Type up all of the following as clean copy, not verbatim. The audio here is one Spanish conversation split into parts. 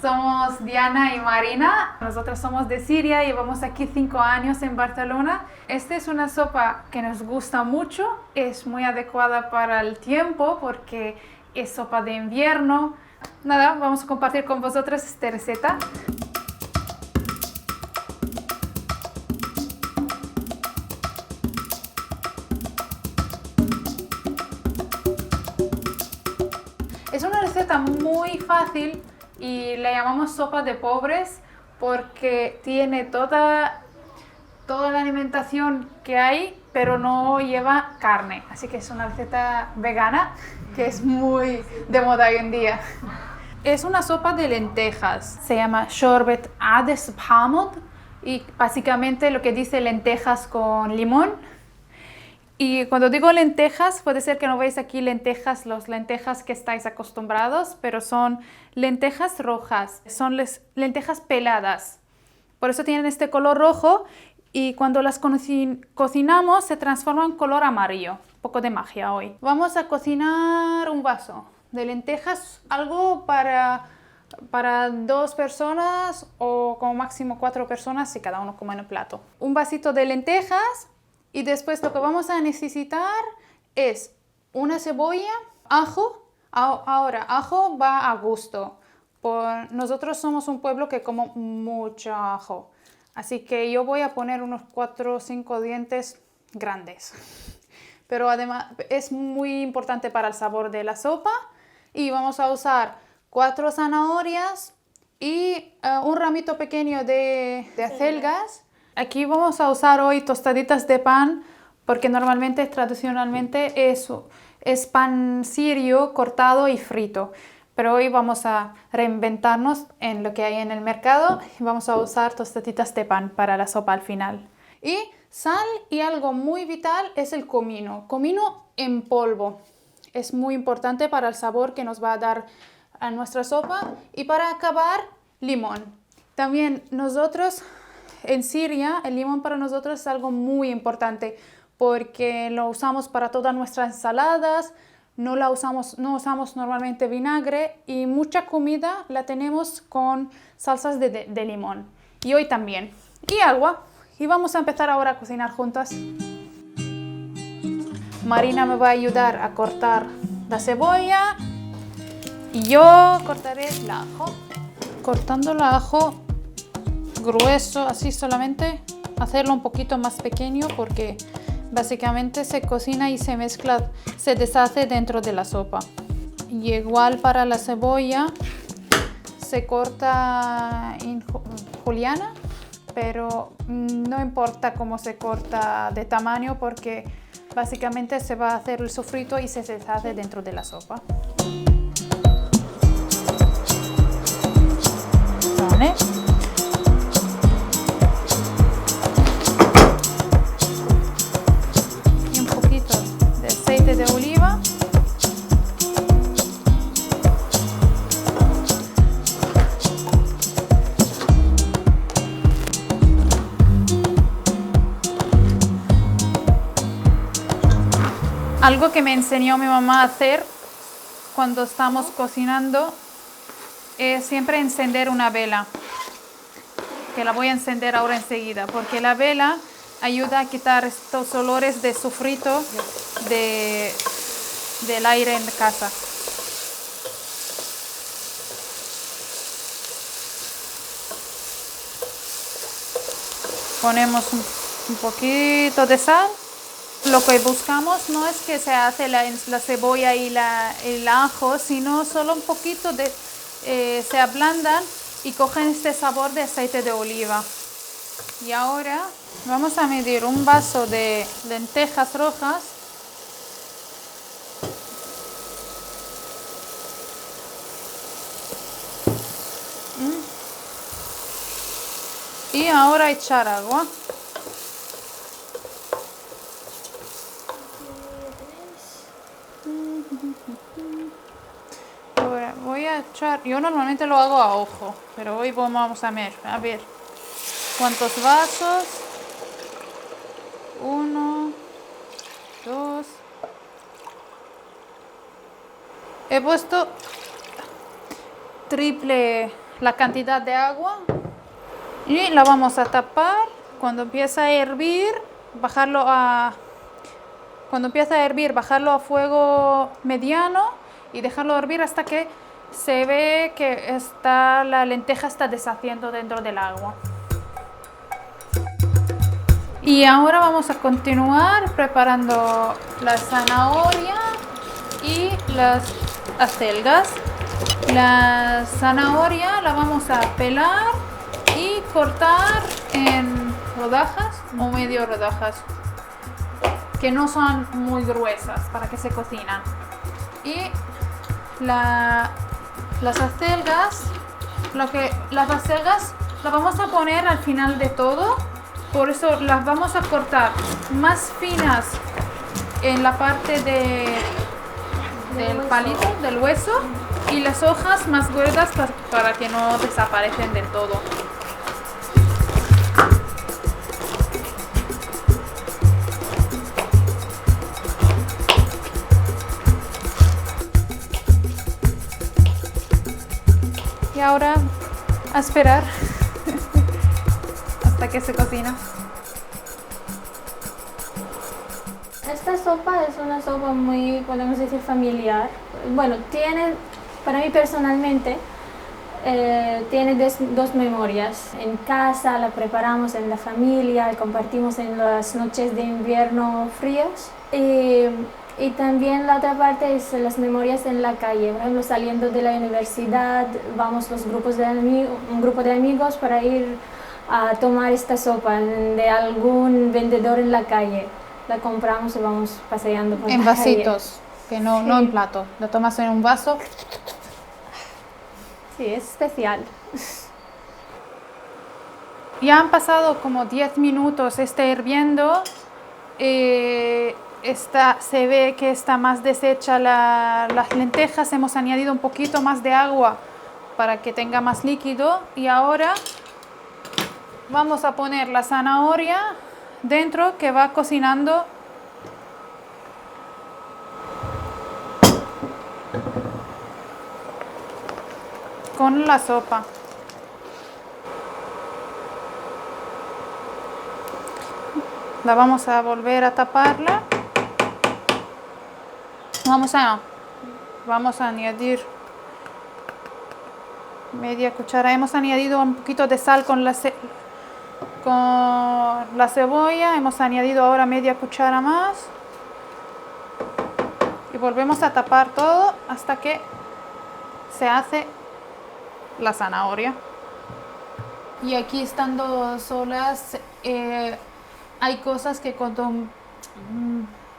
Somos Diana y Marina. Nosotros somos de Siria, llevamos aquí 5 años en Barcelona. Esta es una sopa que nos gusta mucho, es muy adecuada para el tiempo porque es sopa de invierno. Nada, vamos a compartir con vosotros esta receta. Es una receta muy fácil y la llamamos sopa de pobres porque tiene toda la alimentación que hay, pero no lleva carne. Así que es una receta vegana que es muy de moda hoy en día. Es una sopa de lentejas. Se llama shorbet ades bhamod y básicamente lo que dice lentejas con limón. Y cuando digo lentejas, puede ser que no veáis aquí lentejas, las lentejas que estáis acostumbrados, pero son lentejas rojas, son lentejas peladas. Por eso tienen este color rojo y cuando las cocinamos se transforman en color amarillo. Un poco de magia hoy. Vamos a cocinar un vaso de lentejas, algo para 2 personas o como máximo 4 personas si cada uno come en el plato. Un vasito de lentejas. Y después lo que vamos a necesitar es una cebolla, ajo. Ahora, ajo va a gusto. Nosotros somos un pueblo que come mucho ajo. Así que yo voy a poner unos 4 o 5 dientes grandes. Pero además es muy importante para el sabor de la sopa. Y vamos a usar 4 zanahorias y un ramito pequeño de acelgas. Aquí vamos a usar hoy tostaditas de pan porque normalmente, tradicionalmente es pan sirio cortado y frito. Pero hoy vamos a reinventarnos en lo que hay en el mercado y vamos a usar tostaditas de pan para la sopa al final. Y sal y algo muy vital es el comino. Comino en polvo. Es muy importante para el sabor que nos va a dar a nuestra sopa. Y para acabar, limón. También nosotros... En Siria, el limón para nosotros es algo muy importante porque lo usamos para todas nuestras ensaladas, no usamos normalmente vinagre y mucha comida la tenemos con salsas de limón. Y hoy también. Y agua. Y vamos a empezar ahora a cocinar juntas. Marina me va a ayudar a cortar la cebolla y yo cortaré el ajo. Cortando el ajo grueso, así solamente hacerlo un poquito más pequeño porque básicamente se cocina y se mezcla, se deshace dentro de la sopa. Y igual para la cebolla se corta en juliana, pero no importa cómo se corta de tamaño porque básicamente se va a hacer el sofrito y se deshace dentro de la sopa. Vale. De oliva. Algo que me enseñó mi mamá a hacer cuando estamos cocinando es siempre encender una vela, que la voy a encender ahora enseguida, porque la vela ayuda a quitar estos olores de sofrito del aire en casa. Ponemos un poquito de sal. Lo que buscamos no es que se hace la cebolla y el ajo, sino solo un poquito se ablandan y cogen este sabor de aceite de oliva. Y ahora vamos a medir un vaso de lentejas rojas. Y ahora echar agua. Ahora voy a echar, yo normalmente lo hago a ojo, pero hoy vamos a ver cuántos vasos. 1, 2. He puesto triple la cantidad de agua y la vamos a tapar. Cuando empieza a hervir, bajarlo a fuego mediano y dejarlo hervir hasta que se ve que la lenteja está deshaciendo dentro del agua. Y ahora vamos a continuar preparando la zanahoria y las acelgas. La zanahoria la vamos a pelar y cortar en rodajas o medio rodajas, que no son muy gruesas para que se cocinan. Y las acelgas las vamos a poner al final de todo, por eso las vamos a cortar más finas en la parte del palito, del hueso, y las hojas más gordas para que no desaparecen del todo. Y ahora a esperar hasta que se cocina. Esta sopa es una sopa muy, podemos decir, familiar. Bueno, para mí personalmente, tiene dos memorias. En casa la preparamos en la familia, compartimos en las noches de invierno fríos. Y también la otra parte es las memorias en la calle. Por ejemplo, saliendo de la universidad, vamos un grupo de amigos para ir a tomar esta sopa de algún vendedor en la calle. La compramos y vamos paseando por la calle. En vasitos, que no, Sí. no en plato. Lo tomas en un vaso. Sí, es especial. Ya han pasado como 10 minutos, está hirviendo. Se ve que está más deshecha las lentejas. Hemos añadido un poquito más de agua para que tenga más líquido. Y ahora vamos a poner la zanahoria dentro, que va cocinando con la sopa. La vamos a volver a taparla. Vamos a añadir media cuchara. Hemos añadido un poquito de sal con la cebolla. Hemos añadido ahora media cuchara más. Y volvemos a tapar todo hasta que se hace la zanahoria. Y aquí, estando solas, hay cosas que cuando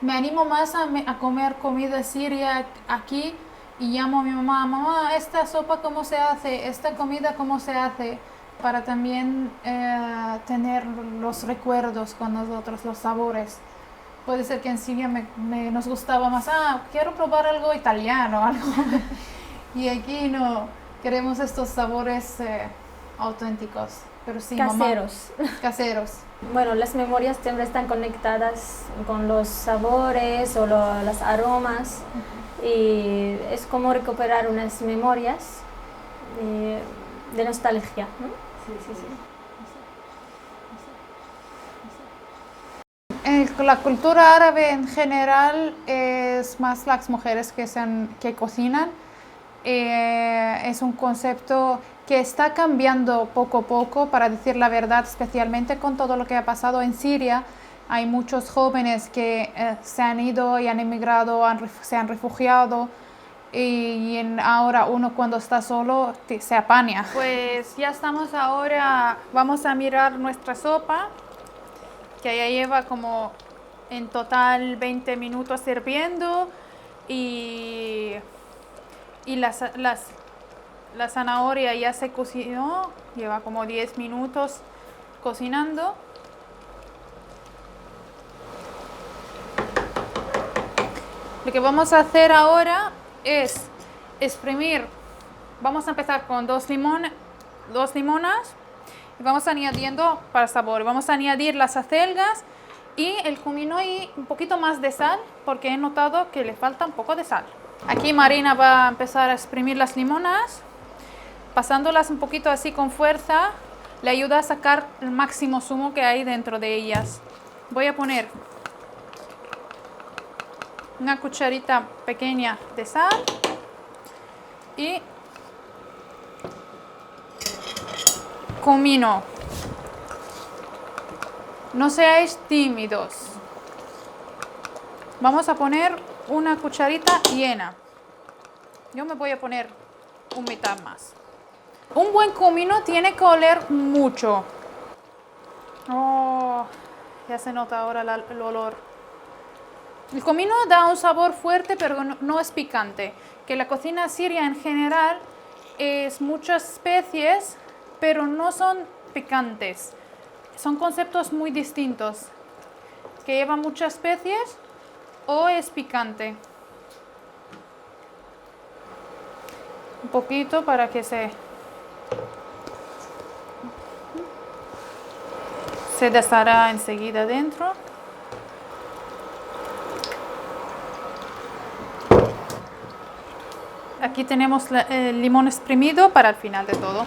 me animo más a comer comida siria aquí, y llamo a mi mamá, esta sopa cómo se hace, esta comida cómo se hace, para también tener los recuerdos con nosotros, los sabores. Puede ser que en Siria nos gustaba más, quiero probar algo italiano, algo. Y aquí no, queremos estos sabores auténticos, pero sí, Caseros. Caseros. Bueno, las memorias siempre están conectadas con los sabores o los aromas, y es como recuperar unas memorias de nostalgia, ¿no? Sí. La cultura árabe en general es más las mujeres que cocinan. Es un concepto que está cambiando poco a poco, para decir la verdad, especialmente con todo lo que ha pasado en Siria. Hay muchos jóvenes que se han ido y han emigrado, se han refugiado, y ahora uno, cuando está solo, se apaña. Pues ya estamos ahora, vamos a mirar nuestra sopa, que ya lleva como en total 20 minutos hirviendo, y la zanahoria ya se cocinó, lleva como 10 minutos cocinando. Lo que vamos a hacer ahora es exprimir. Vamos a empezar con dos limonas, y vamos añadiendo para sabor. Vamos a añadir las acelgas y el comino y un poquito más de sal, porque he notado que le falta un poco de sal. Aquí Marina va a empezar a exprimir las limonas. pasándolas un poquito así con fuerza, le ayuda a sacar el máximo zumo que hay dentro de ellas. Voy a poner una cucharita pequeña de sal y comino. No seáis tímidos. Vamos a poner una cucharita llena. Yo me voy a poner un mitad más. Un buen comino tiene que oler mucho. Oh, ya se nota ahora el olor. El comino da un sabor fuerte, pero no es picante. Que la cocina siria en general es muchas especies, pero no son picantes. Son conceptos muy distintos. Que lleva muchas especies o es picante. Un poquito para que se deshará enseguida dentro. Aquí tenemos el limón exprimido para el final de todo.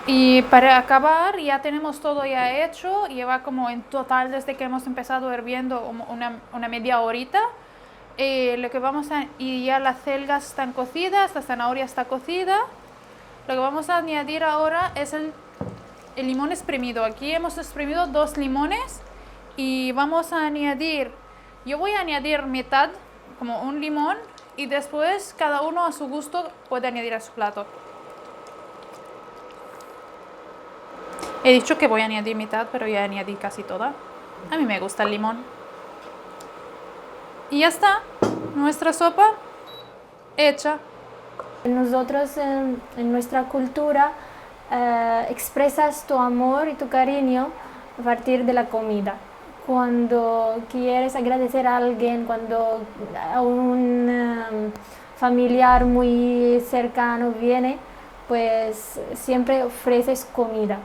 Y para acabar ya tenemos todo ya hecho. Lleva como en total desde que hemos empezado hirviendo una media horita. Lo que y ya las celgas están cocidas, la zanahoria está cocida. Lo que vamos a añadir ahora es el limón exprimido. Aquí hemos exprimido 2 limones y vamos a añadir, yo voy a añadir mitad, como un limón, y después cada uno a su gusto puede añadir a su plato. He dicho que voy a añadir mitad, pero ya añadí casi toda. A mí me gusta el limón. Y ya está, nuestra sopa hecha. Nosotros en nuestra cultura expresas tu amor y tu cariño a partir de la comida. Cuando quieres agradecer a alguien, cuando a un familiar muy cercano viene, pues siempre ofreces comida.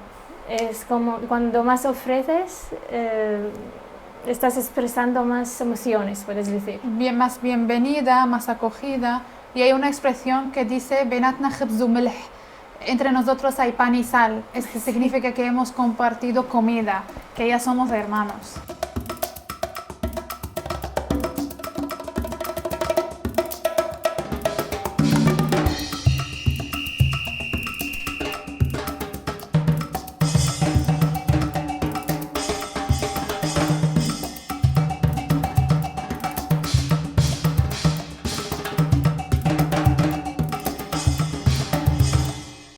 Es como cuando más ofreces, estás expresando más emociones, puedes decir. Más bienvenida, más acogida. Y hay una expresión que dice "Benatna khibzu milh", entre nosotros hay pan y sal. Esto significa que hemos compartido comida, que ya somos hermanos.